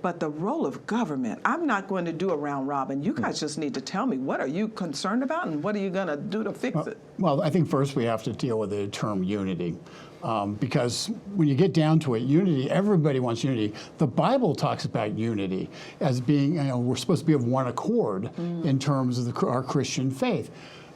But the role of government, I'm not going to do a round robin. You guys just need to tell me, what are you concerned about and what are you going to do to fix it? Well, I think first we have to deal with the term unity. Because when you get down to it, unity, everybody wants unity. The Bible talks about unity as being, we're supposed to be of one accord in terms of our Christian faith.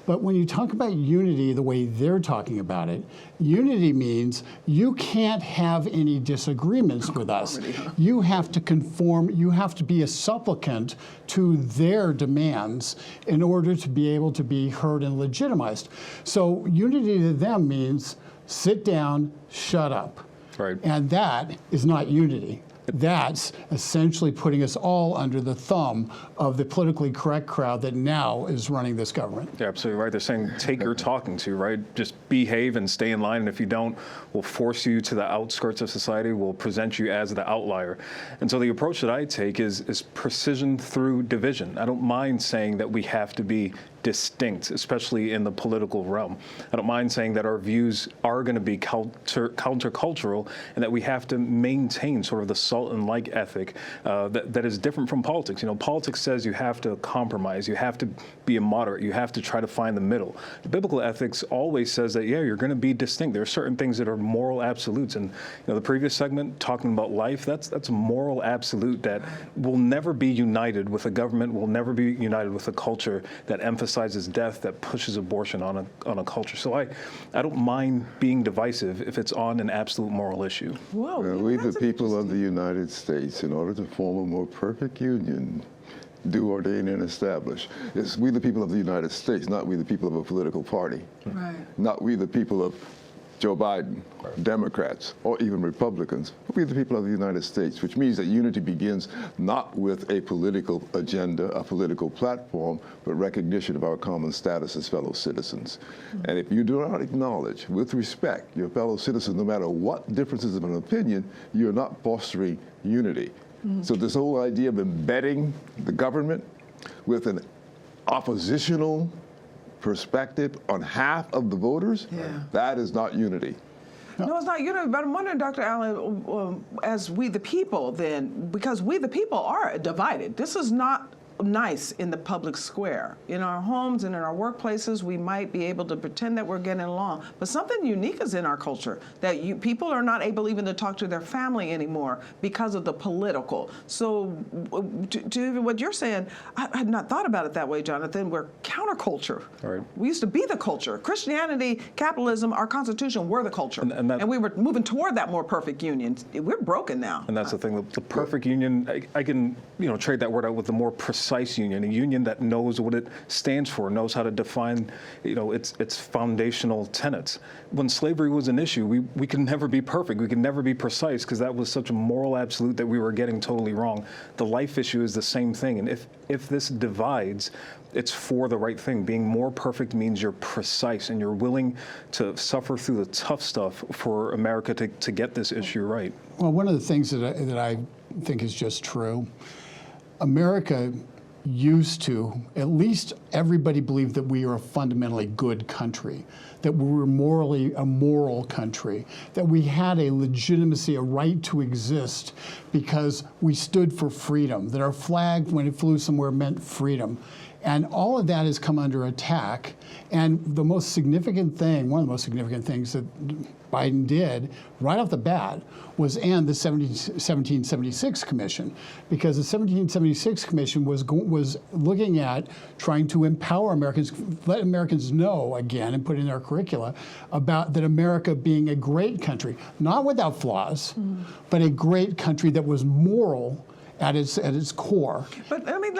But when you talk about unity the way they're talking about it, unity means you can't have any disagreements with us. You have to conform, you have to be a supplicant to their demands in order to be able to be heard and legitimized. So unity to them means sit down, shut up. Right. And that is not unity. That's essentially putting us all under the thumb of the politically correct crowd that now is running this government. Yeah, absolutely right. They're saying take your talking to, right? Just behave and stay in line. And if you don't, we'll force you to the outskirts of society. We'll present you as the outlier. And so the approach that I take is precision through division. I don't mind saying that we have to be distinct, especially in the political realm. I don't mind saying that our views are going to be countercultural and that we have to maintain sort of the salt and light ethic that is different from politics. Politics says you have to compromise, you have to be a moderate, you have to try to find the middle. The biblical ethics always says that, yeah, you're going to be distinct. There are certain things that are moral absolutes. And the previous segment talking about life, that's a moral absolute that will never be united with a government, will never be united with a culture that emphasizes death, that pushes abortion on a culture. So I don't mind being divisive if it's on an absolute moral issue. Whoa, we the people of the United States, in order to form a more perfect union, do ordain and establish. It's we the people of the United States, not we the people of a political party. Right. Not we the people of Joe Biden, Democrats, or even Republicans. We the people of the United States, which means that unity begins not with a political agenda, a political platform, but recognition of our common status as fellow citizens. And if you do not acknowledge, with respect, your fellow citizens, no matter what differences of an opinion, you're not fostering unity. So this whole idea of embedding the government with an oppositional perspective on half of the voters, that is not unity. No, it's not unity, but I'm wondering, Dr. Allen, as we the people then, because we the people are divided. This is not nice in the public square. In our homes and in our workplaces, we might be able to pretend that we're getting along, but something unique is in our culture, that people are not able even to talk to their family anymore because of the political. So to what you're saying, I had not thought about it that way, Jonathan. We're counterculture. Right. We used to be the culture. Christianity, capitalism, our Constitution, we're the culture. And we were moving toward that more perfect union. We're broken now. And that's the thing, the perfect union, I can trade that word out with the more precise union, a union that knows what it stands for, knows how to define its foundational tenets. When slavery was an issue, we could never be perfect, we could never be precise, because that was such a moral absolute that we were getting totally wrong. The life issue is the same thing, and if this divides, it's for the right thing. Being more perfect means you're precise and you're willing to suffer through the tough stuff for America to get this issue right. Well, one of the things that I think is just true, America used to, at least everybody believed that we are a fundamentally good country, that we were morally a moral country, that we had a legitimacy, a right to exist because we stood for freedom, that our flag, when it flew somewhere, meant freedom. And all of that has come under attack. And the most significant thing, one of the most significant things that Biden did right off the bat was end the 1776 Commission, because the 1776 Commission was looking at trying to empower Americans, let Americans know again and put in their curricula about that America being a great country, not without flaws, but a great country that was moral at its core. But let me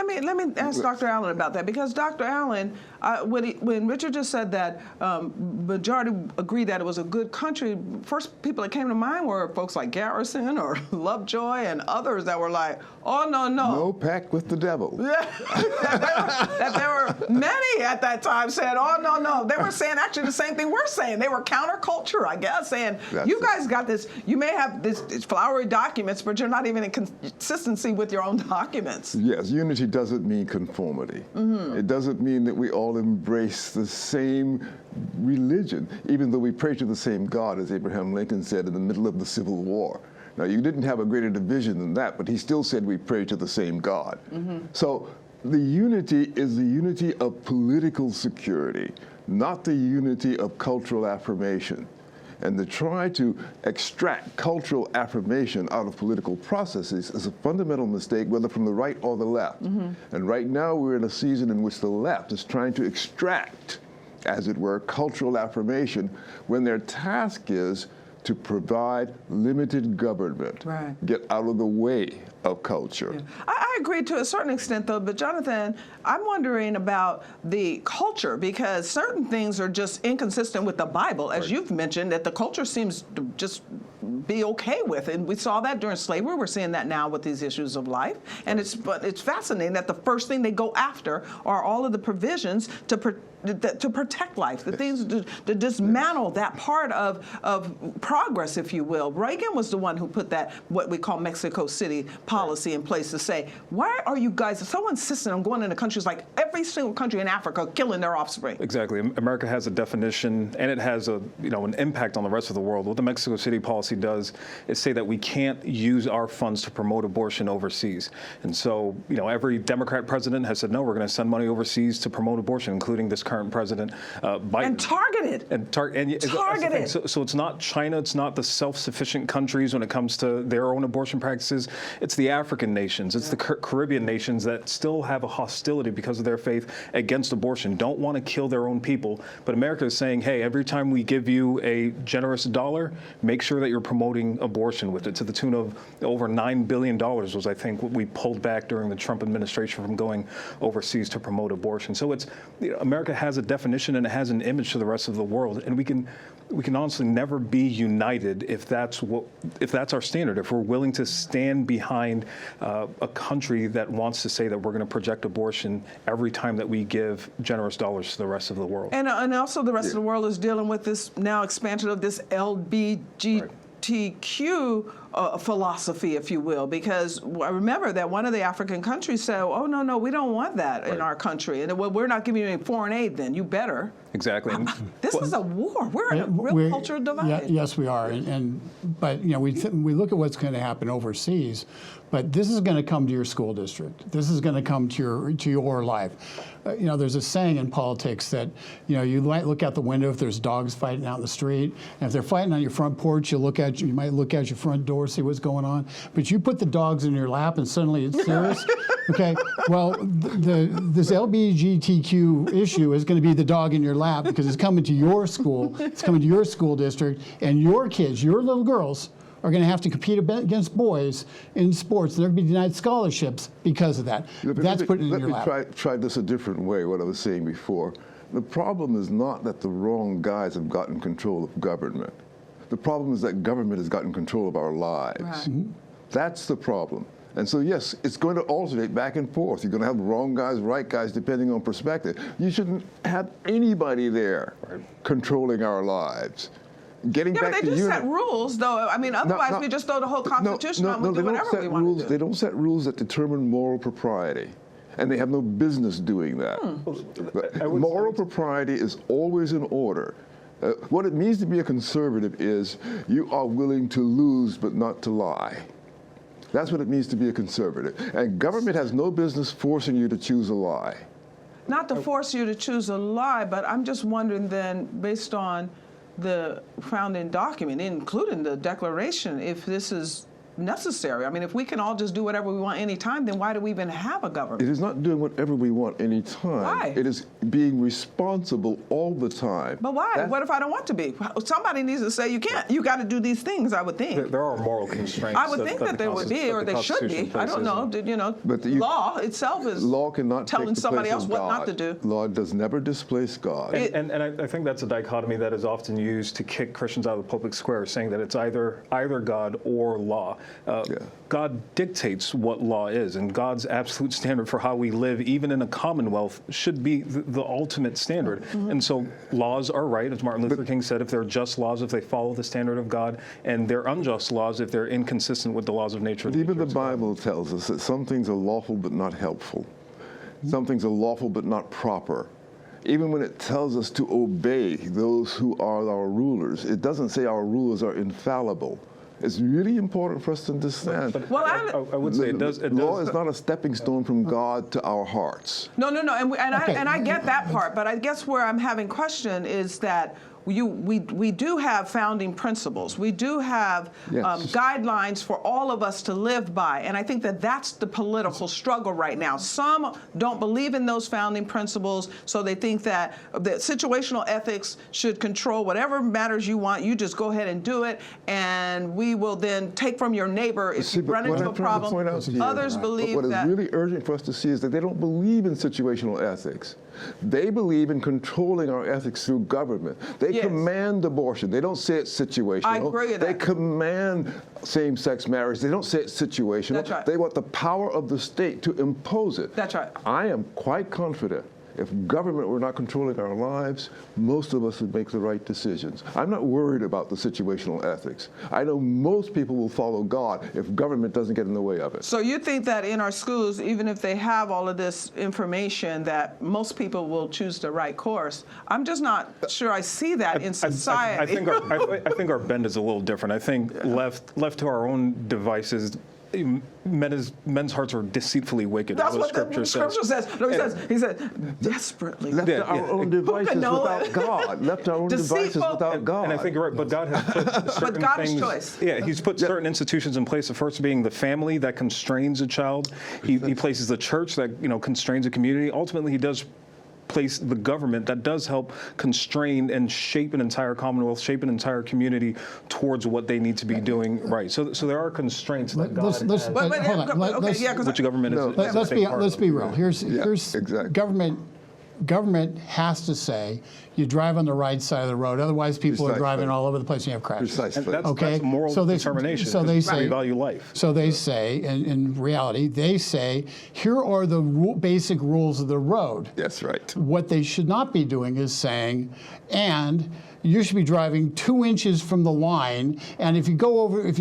ask Dr. Allen about that, because Dr. Allen, when Richard just said that majority agreed that it was a good country, first people that came to mind were folks like Garrison or Lovejoy and others that were like, oh, no. No pact with the devil. that there were many at that time said, oh, no. They were saying actually the same thing we're saying. They were counterculture, I guess, saying, you guys got this, you may have these flowery documents, but you're not even in consistency with your own documents. Yes, unity doesn't mean conformity. It doesn't mean that we all embrace the same religion, even though we pray to the same God, as Abraham Lincoln said in the middle of the Civil War. Now, you didn't have a greater division than that, but he still said we pray to the same God. So the unity is the unity of political security, not the unity of cultural affirmation. And to try to extract cultural affirmation out of political processes is a fundamental mistake, whether from the right or the left. And right now we're in a season in which the left is trying to extract, as it were, cultural affirmation when their task is to provide limited government, get out of the way of culture. I agree to a certain extent, though, but Jonathan, I'm wondering about the culture, because certain things are just inconsistent with the Bible, as you've mentioned, that the culture seems to just be okay with. And we saw that during slavery. We're seeing that now with these issues of life. And it's fascinating that the first thing they go after are all of the provisions to protect life, the things to dismantle that part of progress, if you will. Reagan was the one who put that, what we call Mexico City policy in place to say, why are you guys so insistent on going into countries like every single country in Africa killing their offspring? Exactly. America has a definition, and it has an impact on the rest of the world. What the Mexico City policy does is say that we can't use our funds to promote abortion overseas. And so, every Democrat president has said, no, we're going to send money overseas to promote abortion, including this current president, Biden. And targeted. Targeted. So it's not China, it's not the self-sufficient countries when it comes to their own abortion practices. It's the African nations, it's the Caribbean nations that still have a hostility because of their faith against abortion, don't want to kill their own people. But America is saying, hey, every time we give you a generous dollar, make sure that you're promoting abortion with it, to the tune of over $9 billion was, I think, what we pulled back during the Trump administration from going overseas to promote abortion. So it's, America has a definition and it has an image to the rest of the world, and we can honestly never be united if that's our standard. If we're willing to stand behind a country that wants to say that we're going to project abortion every time that we give generous dollars to the rest of the world. And also the rest of the world is dealing with this now expansion of this LGBTQ philosophy, if you will, because I remember that one of the African countries said, oh, no, we don't want that in our country. And well, we're not giving you any foreign aid then, you better. Exactly. This is a war. We're in a real culture divide. Yes, we are. But we look at what's going to happen overseas, but this is going to come to your school district. This is going to come to your life. There's a saying in politics that, you might look out the window if there's dogs fighting out in the street, and if they're fighting on your front porch, you might look out your front door, see what's going on. But you put the dogs in your lap, and suddenly it's serious. Okay. Well, this LGBTQ issue is going to be the dog in your lap because it's coming to your school, it's coming to your school district, and your kids, your little girls, are going to have to compete against boys in sports. They're going to be denied scholarships because of that. That's putting it in your lap. Let me try this a different way, what I was saying before. The problem is not that the wrong guys have gotten control of government. The problem is that government has gotten control of our lives. Right. That's the problem. And so, yes, it's going to alternate back and forth. You're going to have wrong guys, right guys, depending on perspective. You shouldn't have anybody there controlling our lives. Getting back but they just set rules, though. I mean, otherwise we just throw the whole Constitution out and do whatever we want to do. They don't set rules that determine moral propriety. And they have no business doing that. Moral propriety is always in order. What it means to be a conservative is you are willing to lose but not to lie. That's what it means to be a conservative. And government has no business forcing you to choose a lie. Not to force you to choose a lie, but I'm just wondering then, based on the founding document, including the Declaration, if this is necessary. I mean, if we can all just do whatever we want anytime, then why do we even have a government? It is not doing whatever we want anytime. Why? It is being responsible all the time. But why? What if I don't want to be? Somebody needs to say you can't. You got to do these things, I would think. There are moral constraints. I would think that there would be, or they should be. I don't know. But law itself is law cannot telling somebody else what not to do. Law does never displace God. And I think that's a dichotomy that is often used to kick Christians out of the public square, saying that it's either God or law. God dictates what law is, and God's absolute standard for how we live, even in a commonwealth, should be the ultimate standard. And so laws are right, as Martin Luther King said, if they're just laws, if they follow the standard of God, and they're unjust laws if they're inconsistent with the laws of nature. But even the Bible tells us that some things are lawful but not helpful. Some things are lawful but not proper. Even when it tells us to obey those who are our rulers, it doesn't say our rulers are infallible. It's really important for us to understand. Well, I would say it does. Law is not a stepping stone from God to our hearts. No, Okay. I get that part, but I guess where I'm having question is that we do have founding principles. We do have Yes. guidelines for all of us to live by, and I think that that's the political struggle right now. Some don't believe in those founding principles, so they think that situational ethics should control whatever matters you want. You just go ahead and do it, and we will then take from your neighbor if you run into a problem. Others believe what that. is really urgent for us to see is that they don't believe in situational ethics. They believe in controlling our ethics through government. They Yes. command abortion. They don't say it's situational. I agree with They that. command same-sex marriage. They don't say it's situational. That's right. They want the power of the state to impose it. That's right. I am quite confident if government were not controlling our lives, most of us would make the right decisions. I'm not worried about the situational ethics. I know most people will follow God if government doesn't get in the way of it. So you think that in our schools, even if they have all of this information, that most people will choose the right course? I'm just not sure I see that in society. I think our bend is a little different. I think left to our own devices, men's hearts are deceitfully wicked. That's what what the scripture says. No, he said, desperately. Left to our own devices know without it? God. Left to our own devices Deceitful. without God. And I think you're right, but God has put certain God is things. choice. Yeah, He's put certain institutions in place. The first being the family that constrains a child. He places the church that constrains a community. Ultimately, He does place the government that does help constrain and shape an entire commonwealth, shape an entire community towards what they need to be doing right. So there are constraints that God has, Hold on. which the government is. Let's be real. Here's exactly. Government has to say you drive on the right side of the road. Otherwise, people are driving all over the place and you have crashes. Precisely. And Okay, that's moral determination. So they because we say, value life. So they say, in reality, they say, here are the basic rules of the road. That's right. What they should not be doing is saying, and you should be driving 2 inches from the line, and if you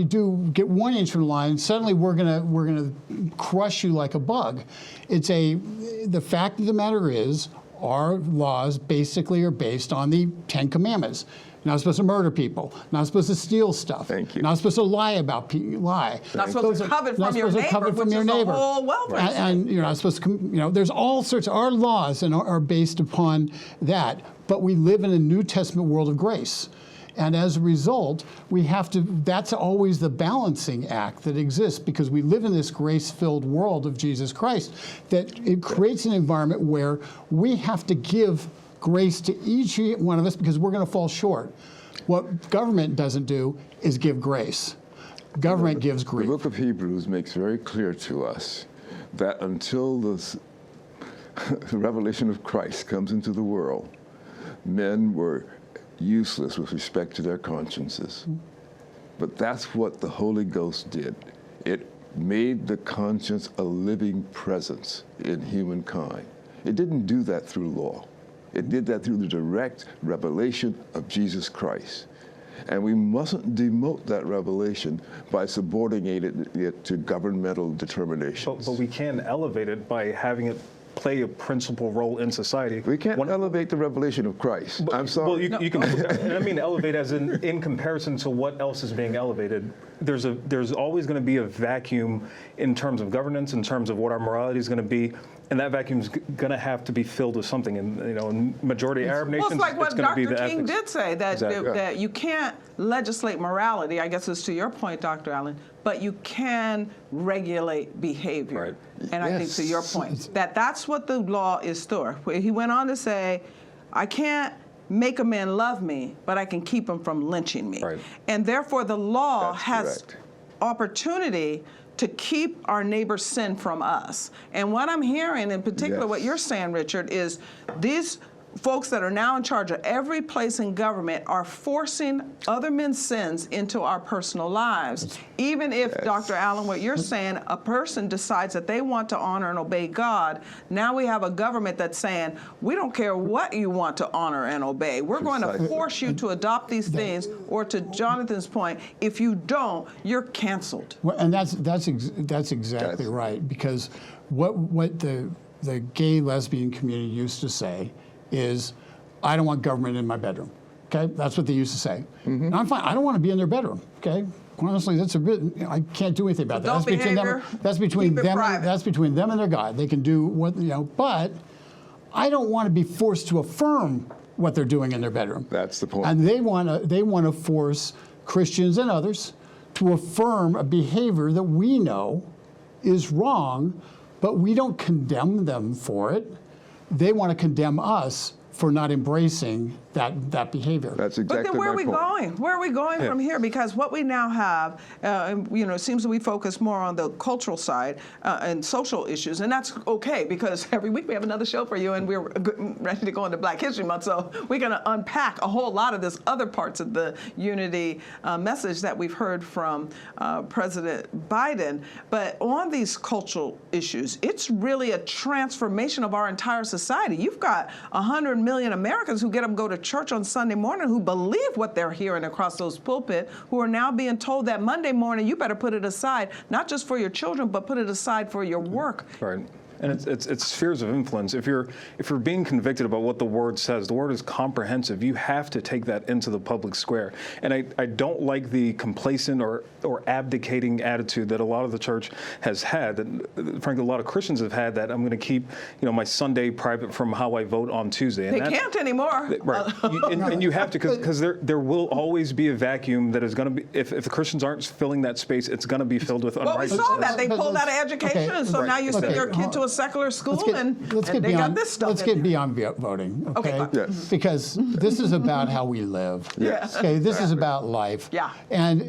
do get 1 inch from the line, suddenly we're gonna crush you like a bug. The fact of the matter is, our laws basically are based on the 10 Commandments. You're not supposed to murder people. Not supposed to steal stuff. Thank you. Not supposed to lie about people. Not supposed to covet from your neighbor, which is the whole welfare state. And you're not supposed to, there's all sorts of, our laws are based upon that. But we live in a New Testament world of grace. And as a result, that's always the balancing act that exists, because we live in this grace-filled world of Jesus Christ, that it creates an environment where we have to give grace to each one of us because we're going to fall short. What government doesn't do is give grace. Government gives grief. The book of Hebrews makes very clear to us that until the revelation of Christ comes into the world, men were useless with respect to their consciences. But that's what the Holy Ghost did. It made the conscience a living presence in humankind. It didn't do that through law. It did that through the direct revelation of Jesus Christ. And we mustn't demote that revelation by subordinating it to governmental determinations. But we can elevate it by having it play a principal role in society. We can't elevate the revelation of Christ. I'm sorry. Well, you can. And I mean elevate as in comparison to what else is being elevated. There's always going to be a vacuum in terms of governance, in terms of what our morality is going to be, and that vacuum is going to have to be filled with something. And in majority Arab nations, it's like what going to be Dr. the King ethics. did say, that, Exactly. that you can't legislate morality, I guess it's to your point, Dr. Allen, but you can regulate behavior. Right. And I think to your point, that's what the law is for. He went on to say, I can't make a man love me, but I can keep him from lynching me. Right. And therefore the law That's has correct. opportunity to keep our neighbor's sin from us. And what I'm hearing, in particular, what you're saying, Richard, is these folks that are now in charge of every place in government are forcing other men's sins into our personal lives. Even if, Dr. Allen, what you're saying, a person decides that they want to honor and obey God, now we have a government that's saying, we don't care what you want to honor and obey. We're going to force you to adopt these things, or to Jonathan's point, if you don't, you're canceled. Well, and that's exactly right, because what the gay lesbian community used to say is, I don't want government in my bedroom. Okay, that's what they used to say. And I'm fine. I don't want to be in their bedroom. Okay, honestly, that's a bit. I can't do anything about that. Adult That's between them. behavior, That's between keep it them. private. That's between them and their God. They can do what but I don't want to be forced to affirm what they're doing in their bedroom. That's the point. And they want to force Christians and others to affirm a behavior that we know is wrong, but we don't condemn them for it. They want to condemn us for not embracing that behavior. That's exactly But then where are we my point. going? Where are we going from here? Because what we now have, it seems that we focus more on the cultural side and social issues, and that's okay because every week we have another show for you, and we're ready to go into Black History Month, so we're going to unpack a whole lot of this other parts of the unity message that we've heard from President Biden. But on these cultural issues, it's really a transformation of our entire society. You've got 100 million Americans who get up and go to church on Sunday morning who believe what they're hearing across those pulpits, who are now being told that Monday morning you better put it aside, not just for your children, but put it aside for your work. Right. And it's spheres of influence. If you're being convicted about what the word says, the word is comprehensive. You have to take that into the public square. And I don't like the complacent or abdicating attitude that a lot of the church has had. And frankly, a lot of Christians have had that I'm going to keep, my Sunday private from how I vote on Tuesday. And They can't anymore. Right. And you have to, because there will always be a vacuum that is going to be, if the Christians aren't filling that space, it's going to be filled with Well, we unrighteousness. saw that. They pulled out of education, and so Right. now you send Okay. your kid to a secular school, and they beyond, got this stuff. Let's in get there. beyond voting, okay? fine. Yes. Because this is about how we live. Yes. Okay, this is about life. Yeah. And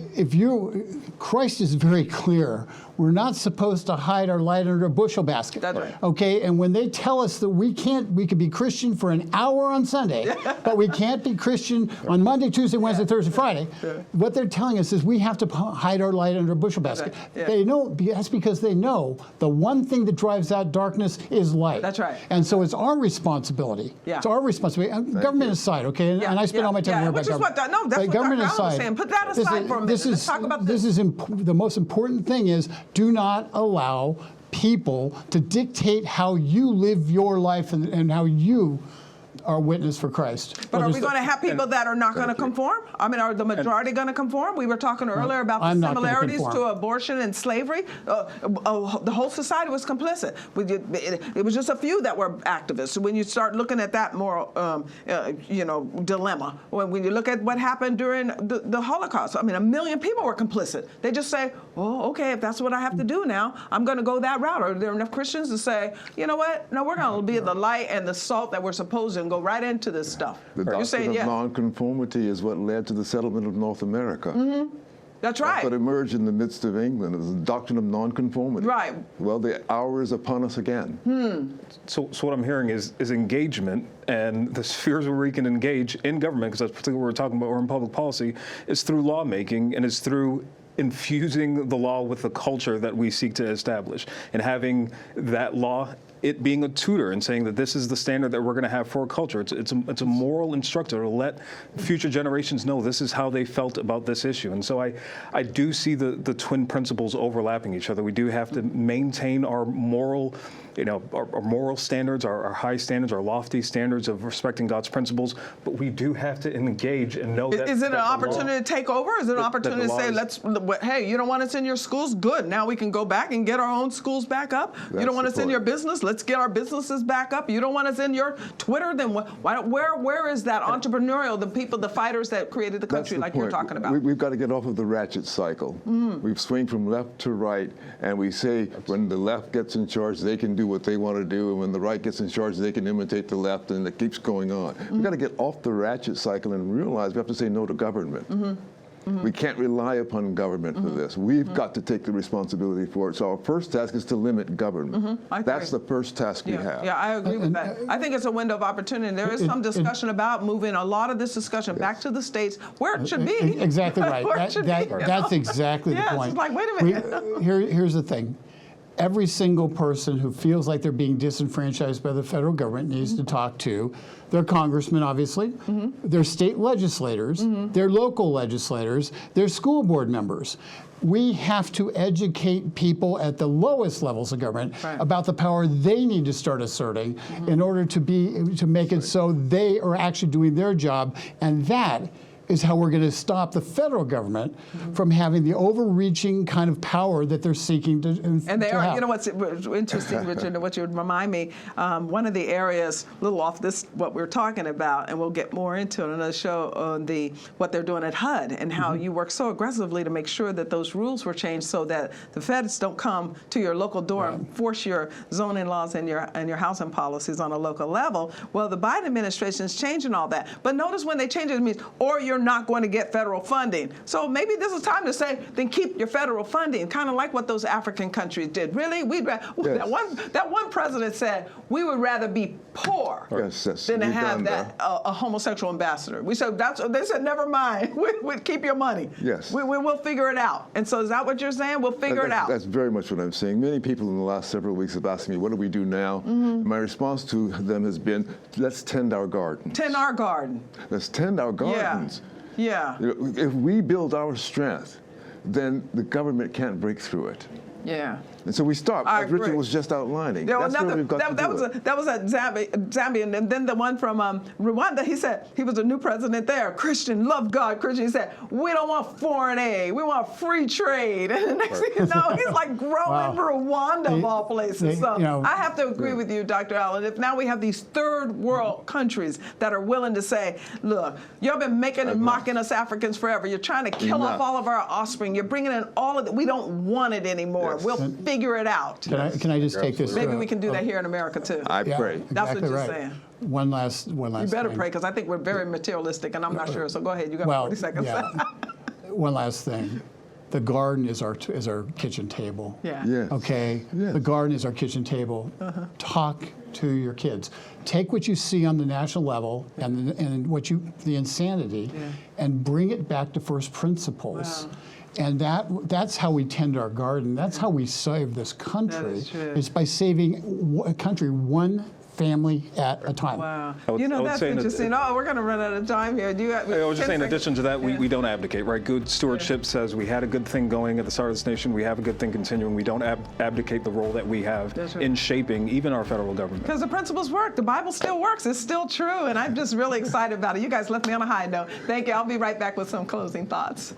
Christ is very clear. We're not supposed to hide our light under a bushel basket. That's right. Okay, and when they tell us that we can be Christian for an hour on Sunday, but we can't be Christian on Monday, Tuesday, Wednesday, Thursday, Friday, what they're telling us is we have to hide our light under a bushel basket. Yeah. They know, that's because they know the one thing that drives out darkness is light. That's right. And so it's our responsibility. Yeah. It's our responsibility. Government aside, okay? And I spend all my time worrying about Which is government. what, no, that's But what government Dr. Allen was aside, saying. Put that aside for a minute. Let's talk about this. The most important thing is do not allow people to dictate how you live your life and how you are a witness for Christ. But are we going to have people that are not going to conform? I mean, are the majority going to conform? We were talking earlier about I'm the not gonna similarities to conform. abortion and slavery. The whole society was complicit. It was just a few that were activists. When you start looking at that moral, dilemma, when you look at what happened during the Holocaust, I mean, 1 million people were complicit. They just say, "Oh, okay, if that's what I have to do now, I'm going to go that route." Are there enough Christians to say, "You know what? No, we're going to be the light and the salt that we're supposed to, and go right into this stuff." The You're doctrine saying of yes. nonconformity is what led to the settlement of North America. That's That's right. what emerged in the midst of England. It was the doctrine of nonconformity. Right. Well, the hour is upon us again. So what I'm hearing is engagement, and the spheres where we can engage in government, because that's particularly what we're talking about, or in public policy, is through lawmaking, and it's through infusing the law with the culture that we seek to establish, and having that law, it being a tutor and saying that this is the standard that we're going to have for a culture. It's a moral instructor to let future generations know this is how they felt about this issue. And so I do see the twin principles overlapping each other. We do have to maintain our moral, our moral standards, our high standards, our lofty standards of respecting God's principles, but we do have to engage and know that. Is it an that the opportunity law- to take over? Is it an that opportunity the to law say, is- hey, you don't want us in your schools? Good. Now we can go back and get our own schools back up. You That's don't want the us in point. your business? Let's get our businesses back up. You don't want us in your Twitter? Then where is that entrepreneurial, the people, the fighters that created the That's country the like point. you're talking about? We've got to get off of the ratchet cycle. We've swing from left to right, and we say when the left gets in charge, they can do what they want to do, and when the right gets in charge, they can imitate the left, and it keeps going on. We've got to get off the ratchet cycle and realize we have to say no to government. We can't rely upon government for this. We've got to take the responsibility for it. So our first task is to limit government. I That's agree. the first task we have. Yeah, I agree with that. I think it's a window of opportunity. There is some discussion about moving a lot of this discussion back to the states where it should be. Exactly right. Where it should be, That's exactly the Yes, point. it's like, wait a minute. Here's the thing. Every single person who feels like they're being disenfranchised by the federal government needs to talk to their congressmen, obviously, their state legislators, their local legislators, their school board members. We have to educate people at the lowest levels of government about the power they need to start asserting in order to make it so they are actually doing their job, and that is how we're going to stop the federal government from having the overreaching kind of power that they're seeking to And they to are. have. You know what's interesting, Richard, what you would remind me, one of the areas, a little off this, what we're talking about, and we'll get more into it in another show on what they're doing at HUD and how you work so aggressively to make sure that those rules were changed so that the feds don't come to your local door and force your zoning laws and your housing policies on a local level. Well, the Biden administration is changing all that. But notice when they change it, it means, or you're not going to get federal funding. So maybe this is time to say, then keep your federal funding, kind of like what those African countries did. Really? That one president said, we would rather be poor than to have a homosexual ambassador. We said, they said, never mind, we'll keep your money. Yes. We'll figure it out. And so is that what you're saying? We'll figure it out. That's very much what I'm saying. Many people in the last several weeks have asked me, what do we do now? My response to them has been, let's tend our gardens. Tend our garden. Let's tend our gardens. Yeah. You know, if we build our strength, then the government can't break through it. Yeah. And so we start, I as Richard agree. was just outlining. There That's was where we've got to do it. that was a Zambia, and then the one from Rwanda, he said, he was a new president there, Christian, love God, Christian. He said, we don't want foreign aid, we want free trade. And the next thing you know, he's like growing Rwanda of all places. So I have to agree with you, Dr. Allen. If now we have these third world countries that are willing to say, look, you've been making and mocking us Africans forever. You're trying to kill off all of our offspring. You're bringing in all of it. We don't want it anymore. Yes. We'll figure it out. Can I just take this? Maybe we can do that here in America too. I pray. That's what exactly you're right. saying. One last You better thing. pray, because I think we're very materialistic, and I'm not sure. So go ahead. You got 40 seconds. Yeah. One last thing. The garden is our kitchen table. Yeah. Yes. Okay. Yes. The garden is our kitchen table. Talk to your kids. Take what you see on the national level and the insanity, and bring it back to first principles. Wow. And that's how we tend our garden. That's how we save this country. That is true. Is by saving a country one family at a time. Wow. I would That's say interesting. We're going to run out of time here. I was just saying, in addition to that, we don't abdicate, right? Good stewardship says we had a good thing going at the start of this nation. We have a good thing continuing. We don't abdicate the role that we have in shaping even our federal government. Because the principles work. The Bible still works. It's still true. And I'm just really excited about it. You guys left me on a high note. Thank you. I'll be right back with some closing thoughts.